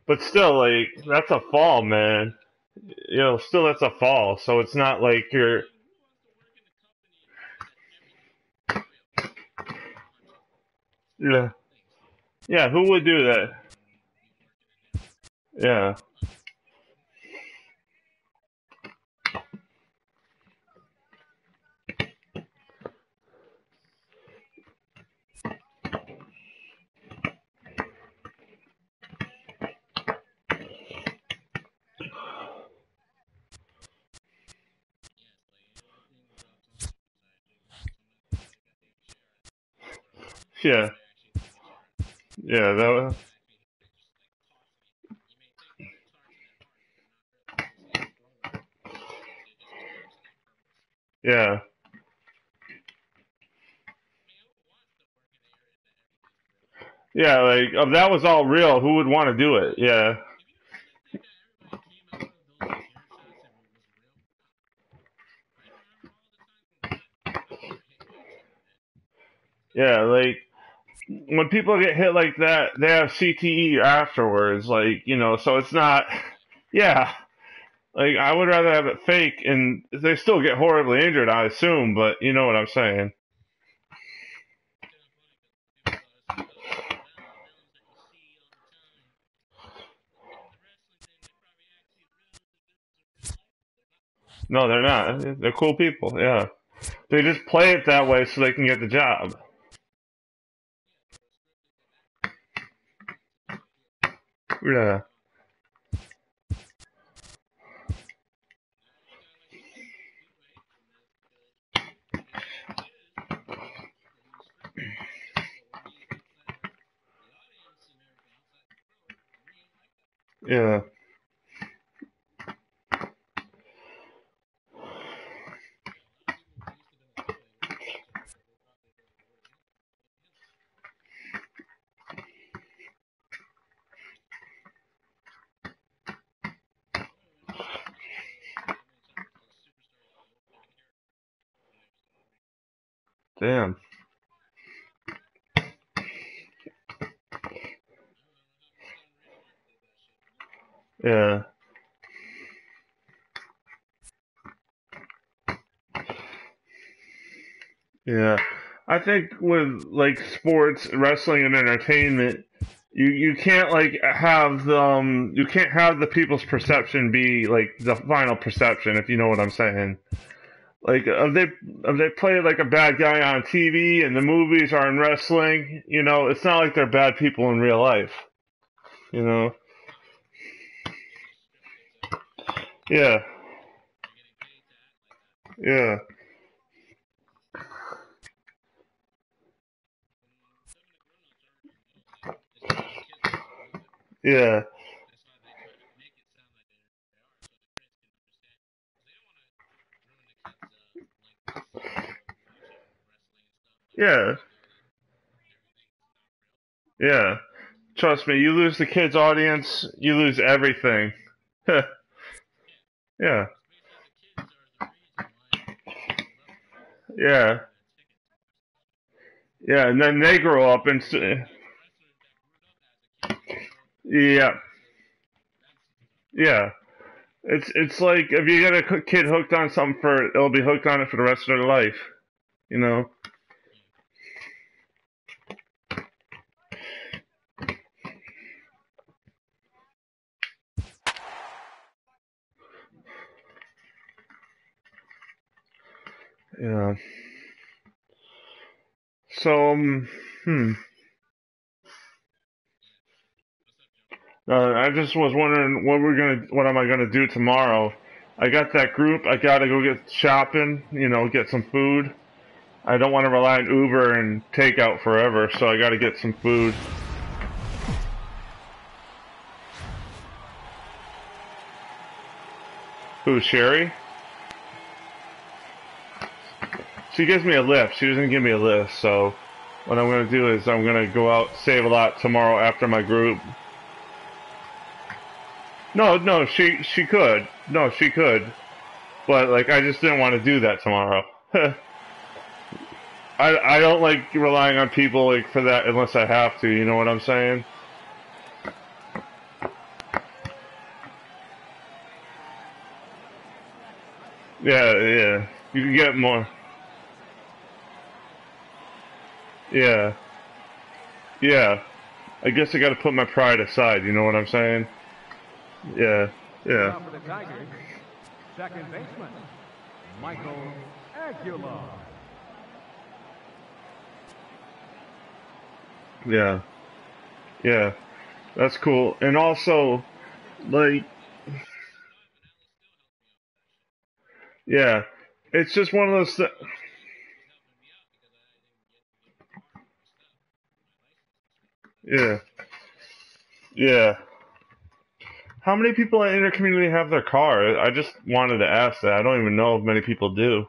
But still, like that's a fall, man. Still that's a fall. So it's not like you're yeah, yeah. Who would do that? Yeah, yeah, yeah. Yeah, yeah. Like if that was all real, who would want to do it? Yeah, yeah. Like when people get hit like that, they have CTE afterwards. Like, so it's not, yeah. Like, I would rather have it fake, and they still get horribly injured, I assume, but you know what I'm saying. No, they're not. They're cool people, yeah. They just play it that way so they can get the job. Yeah. Yeah. Damn. Yeah. Yeah. I think with like sports, wrestling, and entertainment, you can't like have you can't have the people's perception be like the final perception, if you know what I'm saying. Like if they play like a bad guy on TV and the movies are in wrestling, you know, it's not like they're bad people in real life. You know. Yeah. Yeah. Yeah. Yeah. Yeah. Trust me, you lose the kids' audience, you lose everything. Yeah. Yeah. Yeah, and then they grow up and yeah, yeah. It's like if you get a kid hooked on something for, they'll be hooked on it for the rest of their life. You know? Yeah. So hmm. I just was wondering what am I gonna do tomorrow? I got that group. I gotta go get shopping. You know, get some food. I don't want to rely on Uber and takeout forever, so I gotta get some food. Who, Sherry? She gives me a lift. She doesn't give me a lift, so what I'm gonna do is I'm gonna go out, save a lot tomorrow after my group. No, no, she could. No, she could. But like I just didn't want to do that tomorrow. I don't like relying on people like for that unless I have to, you know what I'm saying? Yeah, yeah. You can get more. Yeah. Yeah. I guess I gotta put my pride aside, you know what I'm saying? Yeah. Yeah. Now for the Tigers, second baseman, Michael Aguilar. Yeah. Yeah. That's cool. And also, like, yeah. It's just one of those yeah. Yeah. How many people in your community have their car? I just wanted to ask that. I don't even know if many people do.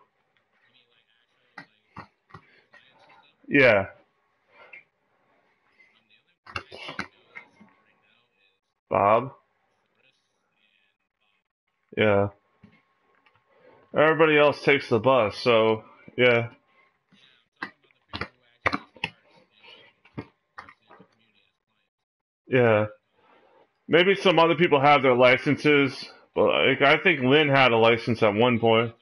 Yeah. Bob? Yeah. Everybody else takes the bus, so yeah. Yeah. Maybe some other people have their licenses, but like, I think Lynn had a license at one point.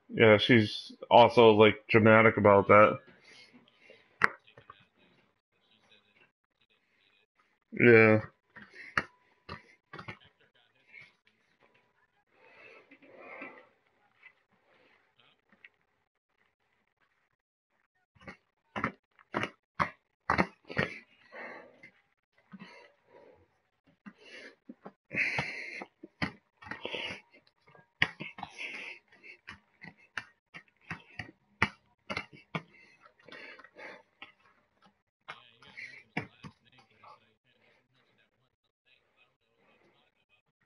Yeah, she's also like dramatic about that. Yeah.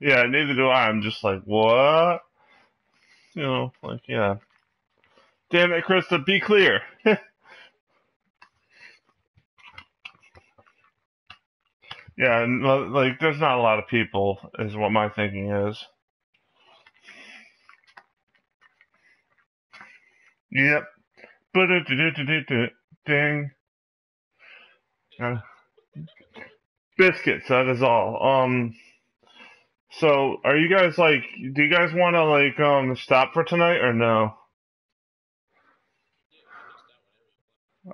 Yeah, neither do I. I'm just like, what? You know, like, yeah. Damn it, Krista, be clear. Yeah, and, like, there's not a lot of people, is what my thinking is. Yep. Ding. Uh, Biscuits, that is all. So, are you guys, like, do you guys want to, like, stop for tonight, or no?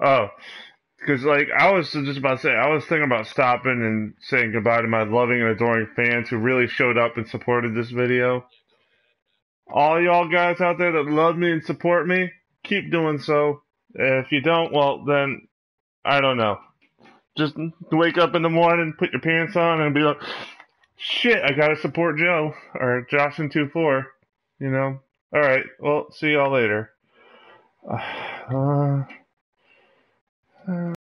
Oh. Because, like, I was just about to say, I was thinking about stopping and saying goodbye to my loving and adoring fans who really showed up and supported this video. All y'all guys out there that love me and support me, keep doing so. If you don't, well, then, I don't know. Just wake up in the morning, put your pants on, and be like, shit, I gotta support Joe, or Joshin24, you know? Alright, well, see y'all later.